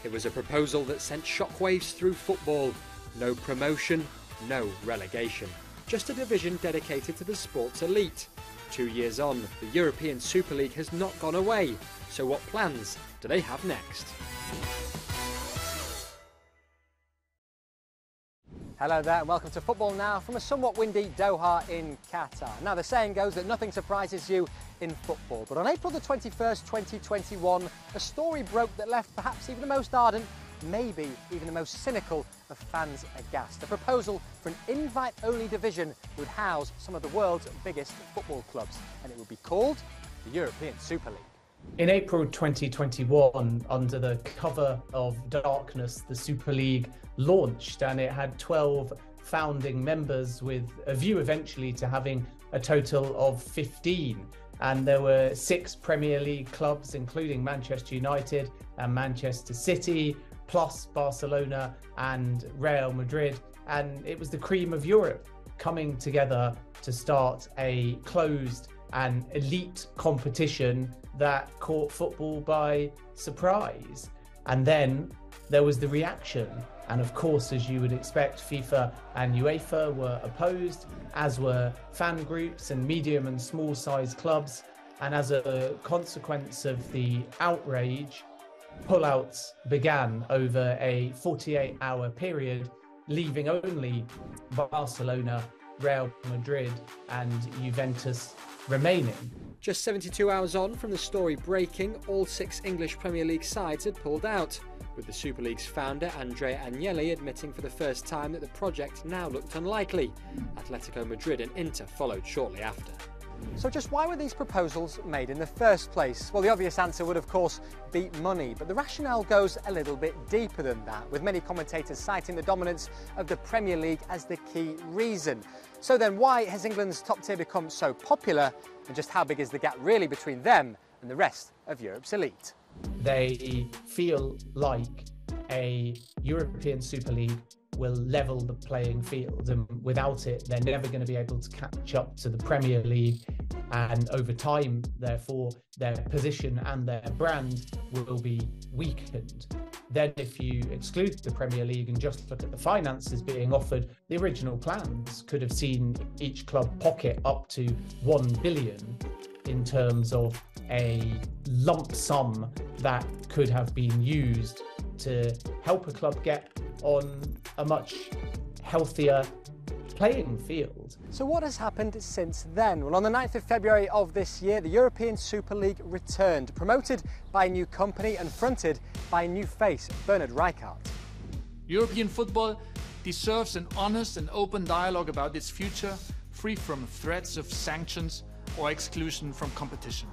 It was a proposal that sent shockwaves through football. No promotion, no relegation. Just a division dedicated to the sport's elite. 2 years on, the European Super League has not gone away. So what plans do they have next? Hello there and welcome to Football Now from a somewhat windy Doha in Qatar. Now the saying goes that nothing surprises you in football, but on April the 21st, 2021, a story broke that left perhaps even the most ardent, maybe even the most cynical of fans aghast. A proposal for an invite-only division would house some of the world's biggest football clubs, and it would be called the European Super League. In April 2021, under the cover of darkness, the Super League launched, and it had 12 founding members with a view eventually to having a total of 15. And there were 6 Premier League clubs, including Manchester United and Manchester City, plus Barcelona and Real Madrid. And it was the cream of Europe coming together to start a closed and elite competition that caught football by surprise. And then there was the reaction. And of course, as you would expect, FIFA and UEFA were opposed, as were fan groups and medium and small sized clubs. And as a consequence of the outrage, pullouts began over a 48-hour period, leaving only Barcelona, Real Madrid and Juventus remaining. Just 72 hours on from the story breaking, all 6 English Premier League sides had pulled out, with the Super League's founder Andrea Agnelli admitting for the first time that the project now looked unlikely. Atletico Madrid and Inter followed shortly after. So just why were these proposals made in the first place? Well, the obvious answer would of course be money, but the rationale goes a little bit deeper than that, with many commentators citing the dominance of the Premier League as the key reason. So then why has England's top tier become so popular, and just how big is the gap really between them and the rest of Europe's elite? They feel like a European Super League will level the playing field, and without it they're never going to be able to catch up to the Premier League, and over time therefore their position and their brand will be weakened. Then if you exclude the Premier League and just look at the finances being offered, the original plans could have seen each club pocket up to 1 billion in terms of a lump sum that could have been used to help a club get on a much healthier playing field. So what has happened since then? Well, on the 9th of February of this year, the European Super League returned, promoted by a new company and fronted by a new face, Bernard Rijkaard. European football deserves an honest and open dialogue about its future, free from threats of sanctions or exclusion from competition.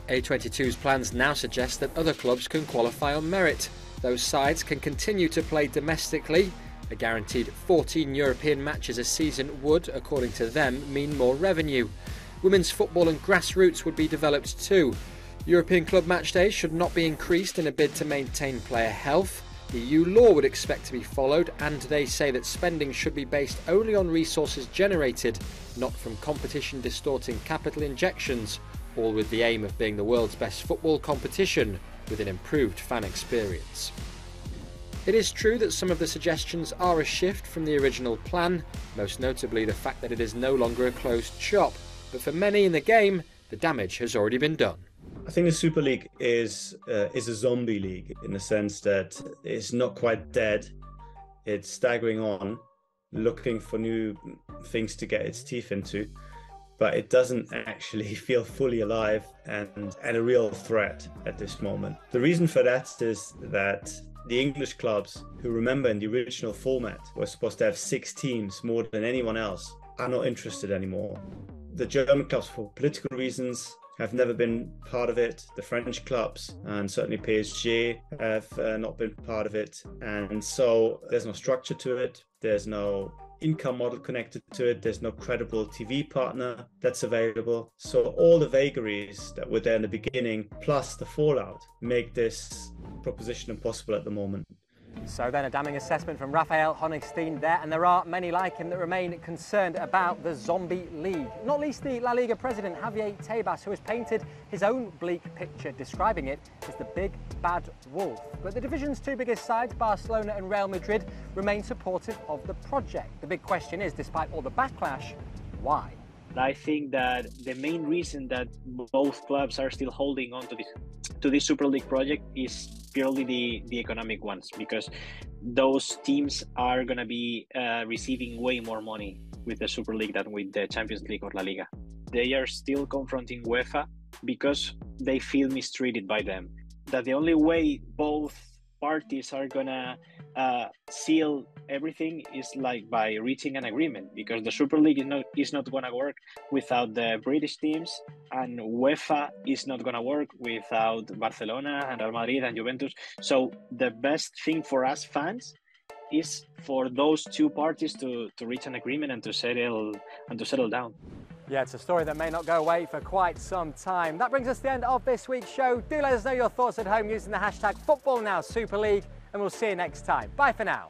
A22's plans now suggest that other clubs can qualify on merit. Those sides can continue to play domestically. A guaranteed 14 European matches a season would, according to them, mean more revenue. Women's football and grassroots would be developed too. European club match days should not be increased in a bid to maintain player health. EU law would expect to be followed, and they say that spending should be based only on resources generated, not from competition distorting capital injections, all with the aim of being the world's best football competition with an improved fan experience. It is true that some of the suggestions are a shift from the original plan, most notably the fact that it is no longer a closed shop, but for many in the game, the damage has already been done. I think the Super League is a zombie league in the sense that it's not quite dead. It's staggering on, looking for new things to get its teeth into, but it doesn't actually feel fully alive and a real threat at this moment. The reason for that is that the English clubs, who remember in the original format were supposed to have 6 teams more than anyone else, are not interested anymore. The German clubs, for political reasons, have never been part of it. The French clubs and certainly PSG have not been part of it. And so there's no structure to it. There's no income model connected to it. There's no credible TV partner that's available. So all the vagaries that were there in the beginning, plus the fallout, make this proposition impossible at the moment. So then a damning assessment from Raphael Honigstein there, and there are many like him that remain concerned about the zombie league. Not least the La Liga president Javier Tebas, who has painted his own bleak picture, describing it as the big bad wolf. But the division's two biggest sides, Barcelona and Real Madrid, remain supportive of the project. The big question is, despite all the backlash, why? I think that the main reason that both clubs are still holding on to this Super League project is purely the economic ones, because those teams are going to be receiving way more money with the Super League than with the Champions League or La Liga. They are still confronting UEFA because they feel mistreated by them. That the only way both parties are going to seal everything is like by reaching an agreement, because the Super League is not going to work without the British teams, and UEFA is not going to work without Barcelona and Real Madrid and Juventus. So the best thing for us fans is for those two parties to reach an agreement and to settle down. Yeah, it's a story that may not go away for quite some time. That brings us to the end of this week's show. Do let us know your thoughts at home using the hashtag FootballNowSuperLeague, and we'll see you next time. Bye for now.